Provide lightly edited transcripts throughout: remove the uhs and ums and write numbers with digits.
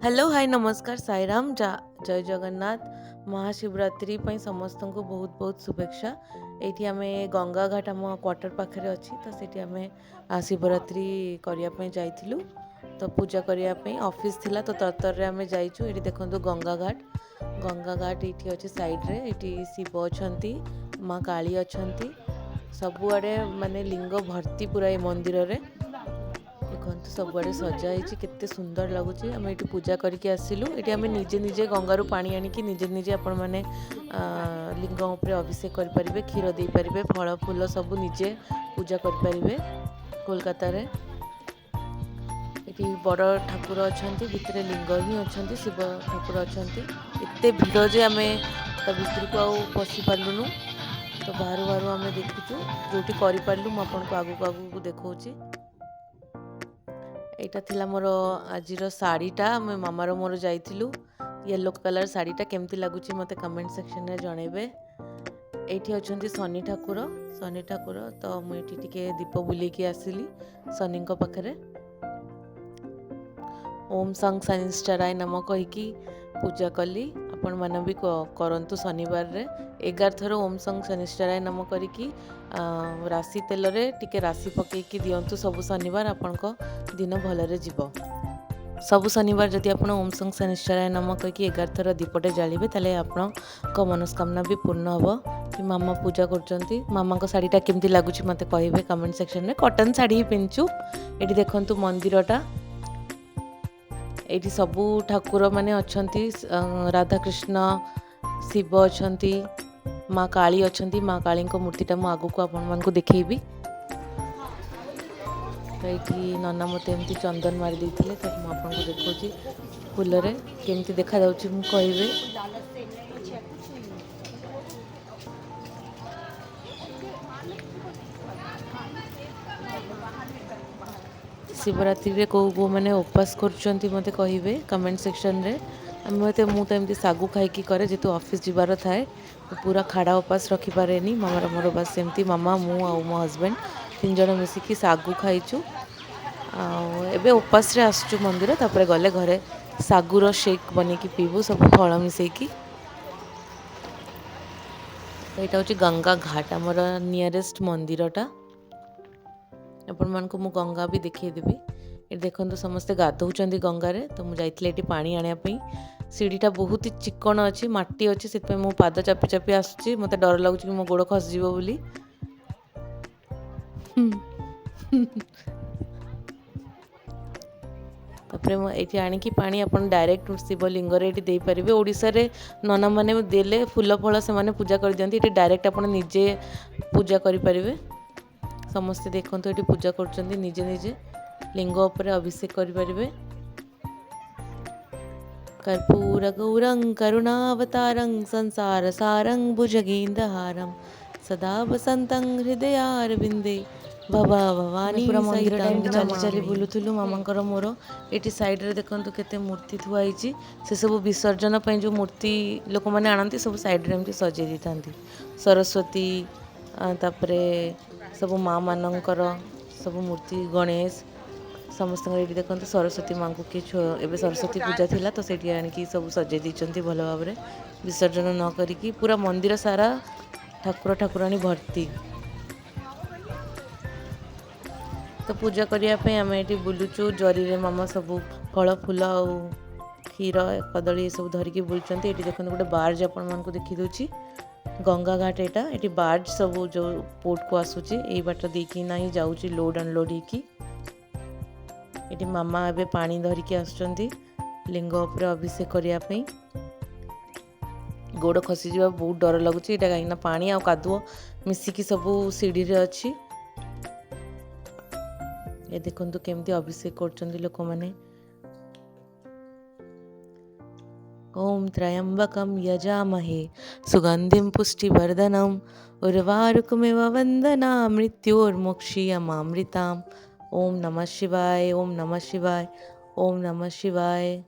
Hello hi नमस्कार साईराम जय जगन्नाथ महाशिवरात्रि ପାଇଁ ସମସ୍ତଙ୍କୁ ବହୁତ ବହୁତ ଶୁଭେଚ୍ଛା। ଏଇଠି ଆମେ ଗଙ୍ଗା ଘାଟ ଆମ କ୍ୱାର୍ଟର ପାଖରେ ଅଛି ତ ସେଠି ଆମେ ଶିବରାତ୍ରି କରିବା ପାଇଁ ଯାଇଥିଲୁ। ତ ପୂଜା କରିବା ପାଇଁ ଅଫିସ୍ ଥିଲା ତ ତରତରରେ ଆମେ ଯାଇଛୁ। ଏଠି ଦେଖନ୍ତୁ ଗଙ୍ଗା ଘାଟ ଏଇଠି ଅଛି ସାଇଡ଼ରେ। ଏଇଠି ଶିବ ଅଛନ୍ତି, ମା କାଳୀ ଅଛନ୍ତି, ସବୁଆଡ଼େ ମାନେ ଲିଙ୍ଗ ଭର୍ତ୍ତି ପୁରା ଏ ମନ୍ଦିରରେ। ଦେଖନ୍ତୁ ସବୁଆଡ଼େ ସଜା ହେଇଛି, କେତେ ସୁନ୍ଦର ଲାଗୁଛି। ଆମେ ଏଠି ପୂଜା କରିକି ଆସିଲୁ। ଏଠି ଆମେ ନିଜେ ନିଜେ ଗଙ୍ଗାରୁ ପାଣି ଆଣିକି ନିଜେ ନିଜେ ଆପଣମାନେ ଲିଙ୍ଗ ଉପରେ ଅଭିଷେକ କରିପାରିବେ, କ୍ଷୀର ଦେଇପାରିବେ, ଫଳ ଫୁଲ ସବୁ ନିଜେ ପୂଜା କରିପାରିବେ। କୋଲକାତାରେ ଏଠି ବଡ଼ ଠାକୁର ଅଛନ୍ତି, ଭିତରେ ଲିଙ୍ଗ ହିଁ ଅଛନ୍ତି, ଶିବ ଠାକୁର ଅଛନ୍ତି। ଏତେ ଭିଡ଼ ଯେ ଆମେ ତା ଭିତରକୁ ଆଉ ପଶି ପାରିଲୁନୁ। ତ ବାହାରୁ ବାହାରୁ ଆମେ ଦେଖୁଛୁ, ଯେଉଁଠି କରିପାରିଲୁ ମୁଁ ଆପଣଙ୍କୁ ଆଗକୁ ଆଗକୁ ଦେଖାଉଛି। ଏଇଟା ଥିଲା ମୋର ଆଜିର ଶାଢ଼ୀଟା। ଆମେ ମାମାର ମୋର ଯାଇଥିଲୁ। ୟେଲୋ କଲର୍ ଶାଢ଼ୀଟା କେମିତି ଲାଗୁଛି ମୋତେ କମେଣ୍ଟ ସେକ୍ସନରେ ଜଣାଇବେ। ଏଇଠି ଅଛନ୍ତି ଶନି ଠାକୁର। ତ ମୁଁ ଏଇଠି ଟିକେ ଦୀପ ବୁଲେଇକି ଆସିଲି ଶନିଙ୍କ ପାଖରେ। ଓମ୍ ସଂ ଶନିଶ୍ଚରାୟ ନମ କହିକି ପୂଜା କଲି। ଆପଣମାନେ ବି କରନ୍ତୁ ଶନିବାରରେ 11 ଥର ଓମ୍ ସଂ ଶନିଶ୍ଚରାୟ ନମ କରିକି ରାଶି ତେଲରେ ଟିକେ ରାଶି ପକାଇକି ଦିଅନ୍ତୁ ସବୁ ଶନିବାର। ଆପଣଙ୍କ ଦିନ ଭଲରେ ଯିବ। ସବୁ ଶନିବାର ଯଦି ଆପଣ ଓମ୍ ସଂ ଶନିଶ୍ଚରାୟ ନମ କହିକି 11 ଥର ଦୀପଟେ ଜାଳିବେ ତାହେଲେ ଆପଣଙ୍କ ମନସ୍କାମନା ବି ପୂର୍ଣ୍ଣ ହେବ। ମାମା ପୂଜା କରୁଛନ୍ତି। ମାମାଙ୍କ ଶାଢ଼ୀଟା କେମିତି ଲାଗୁଛି ମୋତେ କହିବେ କମେଣ୍ଟ ସେକ୍ସନରେ। କଟନ୍ ଶାଢ଼ୀ ହିଁ ପିନ୍ଧଛୁ। ଏଠି ଦେଖନ୍ତୁ ମନ୍ଦିରଟା। ଏଇଠି ସବୁ ଠାକୁର ମାନେ ଅଛନ୍ତି, ରାଧାକୃଷ୍ଣ, ଶିବ ଅଛନ୍ତି, ମା କାଳୀ ଅଛନ୍ତି। ମା କାଳୀଙ୍କ ମୂର୍ତ୍ତିଟା ମୁଁ ଆଗକୁ ଆପଣମାନଙ୍କୁ ଦେଖେଇବି। ତ ଏଇଠି ନନା ମୋତେ ଏମିତି ଚନ୍ଦନ ମାରି ଦେଇଥିଲେ, ତ ମୁଁ ଆପଣଙ୍କୁ ଦେଖାଉଛି ଫୁଲରେ କେମିତି ଦେଖାଯାଉଛି ମୁଁ କହିବେ। ଶିବରାତ୍ରିରେ କେଉଁ ମାନେ ଉପାସ କରୁଛନ୍ତି ମୋତେ କହିବେ କମେଣ୍ଟ ସେକ୍ସନରେ। ମୁଁ ତ ଏମିତି ଶାଗୁ ଖାଇକି କରେ, ଯେହେତୁ ଅଫିସ୍ ଯିବାର ଥାଏ। ପୁରା ଖାଡ଼ା ଉପାସ ରଖିପାରେନି। ମାମାର ମୋର ବାସ୍ ସେମିତି ମାମା, ମୁଁ ଆଉ ମୋ ହଜବେଣ୍ଡ 3 ଜଣ ମିଶିକି ଶାଗୁ ଖାଇଛୁ। ଆଉ ଏବେ ଉପାସରେ ଆସୁଛୁ ମନ୍ଦିର, ତାପରେ ଗଲେ ଘରେ ଶାଗୁର ଶେକ୍ ବନେଇକି ପିଇବୁ, ସବୁ ଫଳ ମିଶେଇକି। ତ ଏଇଟା ହେଉଛି ଗଙ୍ଗା ଘାଟ, ଆମର ନିୟରେଷ୍ଟ ମନ୍ଦିରଟା। ଆପଣମାନଙ୍କୁ ମୁଁ ଗଙ୍ଗା ବି ଦେଖେଇଦେବି। ଏଠି ଦେଖନ୍ତୁ ସମସ୍ତେ ଗାଧଉଛନ୍ତି ଗଙ୍ଗାରେ। ତ ମୁଁ ଯାଇଥିଲି ଏଠି ପାଣି ଆଣିବା ପାଇଁ। ସିଢ଼ିଟା ବହୁତ ଚିକ୍କଣ ଅଛି, ମାଟି ଅଛି, ସେଥିପାଇଁ ମୁଁ ପାଦ ଚାପି ଚାପି ଆସୁଛି। ମୋତେ ଡର ଲାଗୁଛି କି ମୋ ଗୋଡ଼ ଖସିଯିବ ବୋଲି। ତାପରେ ମୁଁ ଏଇଠି ଆଣିକି ପାଣି ଆପଣ ଡାଇରେକ୍ଟ ଶିବଲିଙ୍ଗରେ ଏଇଠି ଦେଇପାରିବେ। ଓଡ଼ିଶାରେ ନନାମାନେ ଦେଲେ ଫୁଲ ଫଳ ସେମାନେ ପୂଜା କରିଦିଅନ୍ତି। ଏଠି ଡାଇରେକ୍ଟ ଆପଣ ନିଜେ ପୂଜା କରିପାରିବେ। ସମସ୍ତେ ଦେଖନ୍ତୁ ଏଠି ପୂଜା କରୁଛନ୍ତି, ନିଜେ ନିଜେ ଲିଙ୍ଗ ଉପରେ ଅଭିଷେକ କରିପାରିବେ। କର୍ପୂର ଗୌରଂ କରୁଣାବତାରଂ ସଂସାର ସାରଂ ଭୁଜଗେନ୍ଦ୍ରହାରಂ ସଦା ବସନ୍ତଂ ହୃଦୟାରବିନ୍ଦେ ଭବା ଭବାନୀ ପୁରା ମନ୍ଦିରଟା ଏମିତି ଚାଲି ଚାଲି ବୁଲୁଥିଲୁ ମାମାଙ୍କର ମୋର। ଏଠି ସାଇଡ଼ରେ ଦେଖନ୍ତୁ କେତେ ମୂର୍ତ୍ତି ଥୁଆ ହେଇଛି। ସେସବୁ ବିସର୍ଜନ ପାଇଁ ଯେଉଁ ମୂର୍ତ୍ତି ଲୋକମାନେ ଆଣନ୍ତି ସବୁ ସାଇଡ଼ରେ ଏମିତି ସଜେଇ ଦେଇଥାନ୍ତି। ସରସ୍ୱତୀ, ତାପରେ ସବୁ ମା ମାନଙ୍କର ସବୁ ମୂର୍ତ୍ତି, ଗଣେଶ ସମସ୍ତଙ୍କର। ଏଇଠି ଦେଖନ୍ତୁ ସରସ୍ୱତୀ ମାଙ୍କୁ ଏବେ ସରସ୍ୱତୀ ପୂଜା ଥିଲା ତ ସେଇଠି ଆଣିକି ସବୁ ସଜେଇ ଦେଇଛନ୍ତି ଭଲ ଭାବରେ, ବିସର୍ଜନ ନ କରିକି। ପୁରା ମନ୍ଦିର ସାରା ଠାକୁର ଠାକୁରାଣୀ ଭର୍ତ୍ତି। ତ ପୂଜା କରିବା ପାଇଁ ଆମେ ଏଠି ବୁଲୁଛୁ। ଜରିରେ ମାମା ସବୁ ଫଳ ଫୁଲ ଆଉ କ୍ଷୀର କଦଳୀ ଏସବୁ ଧରିକି ବୁଲୁଛନ୍ତି। ଏଠି ଦେଖନ୍ତୁ ଗୋଟେ ବାର୍ଜ ଆପଣମାନଙ୍କୁ ଦେଖି ଦେଉଛି। ଗଙ୍ଗା ଘାଟ ଏଠି ବାର୍ଜ ସବୁ ଯେଉଁ ପୋର୍ଟକୁ ଆସୁଛି ଏଇ ବାଟ ଦେଇକି ନା ହିଁ ଯାଉଛି ଲୋଡ଼ ଅନଲୋଡ଼ ହେଇକି। ଏଠି ମାମା ଏବେ ପାଣି ଧରିକି ଆସୁଛନ୍ତି ଲିଙ୍ଗ ଉପରେ ଅଭିଷେକ କରିବା ପାଇଁ। ଗୋଡ଼ ଖସିଯିବା ବହୁତ ଡର ଲାଗୁଛି ଏଇଟା, କାହିଁକିନା ପାଣି ଆଉ କାଦୁଅ ମିଶିକି ସବୁ ସିଢ଼ିରେ ଅଛି। ଏ ଦେଖନ୍ତୁ କେମିତି ଅଭିଷେକ କରୁଛନ୍ତି ଲୋକମାନେ। ଓମ୍ ତ୍ରୟମ୍ବକଂ ଯଜାମହେ ସୁଗନ୍ଧିଂ ପୁଷ୍ଟିବର୍ଧନଂ ଉର୍ବାରୁକमिव वन्दना मृत्योर्मुक्षीयमामृताम्। ओम नमः शिवाय, ओम नमः शिवाय, ओम नमः शिवाय।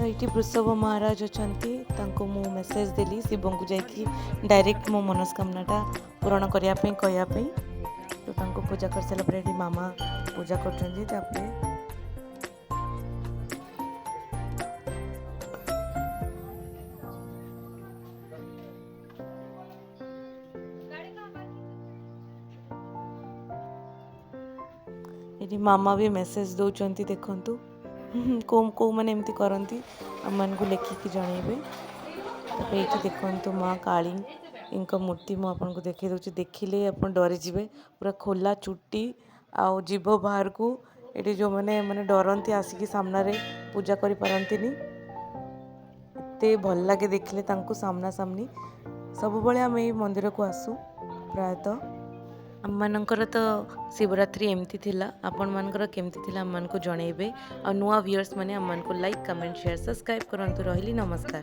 तो ये वृषभ महाराज अच्छा मु मेसेज देली शिव को जाकि डायरेक्ट मो मनस्कामनाटा पूरण करने कहवाई तो पूजा कर सारापर ये मामा पूजा कर ये मामा भी मेसेज दौरान देखु को मैंने एमती करती आम को लेखिकी जनइबे ये देखु माँ काली इनका मूर्ति मुझे देखी दूसरी देखिले आप डरी जाए पूरा खोला चुट्टी आउ जीव बाहर को ये जो मैंने मैंने डरती आसिक सामना रे पूजा करी पारंतिनी एते भल लगे देखले तांको सामना सामनी सब बळे आम ये मंदिर को आसू प्रायतः आम मानकर तो शिवरात्रि एमती थिला आपण मानकर केमती थिला आम को जनइबे और नुआ व्यूअर्स माने आम को लाइक कमेंट शेयर सब्सक्राइब करंतु रहिली नमस्कार।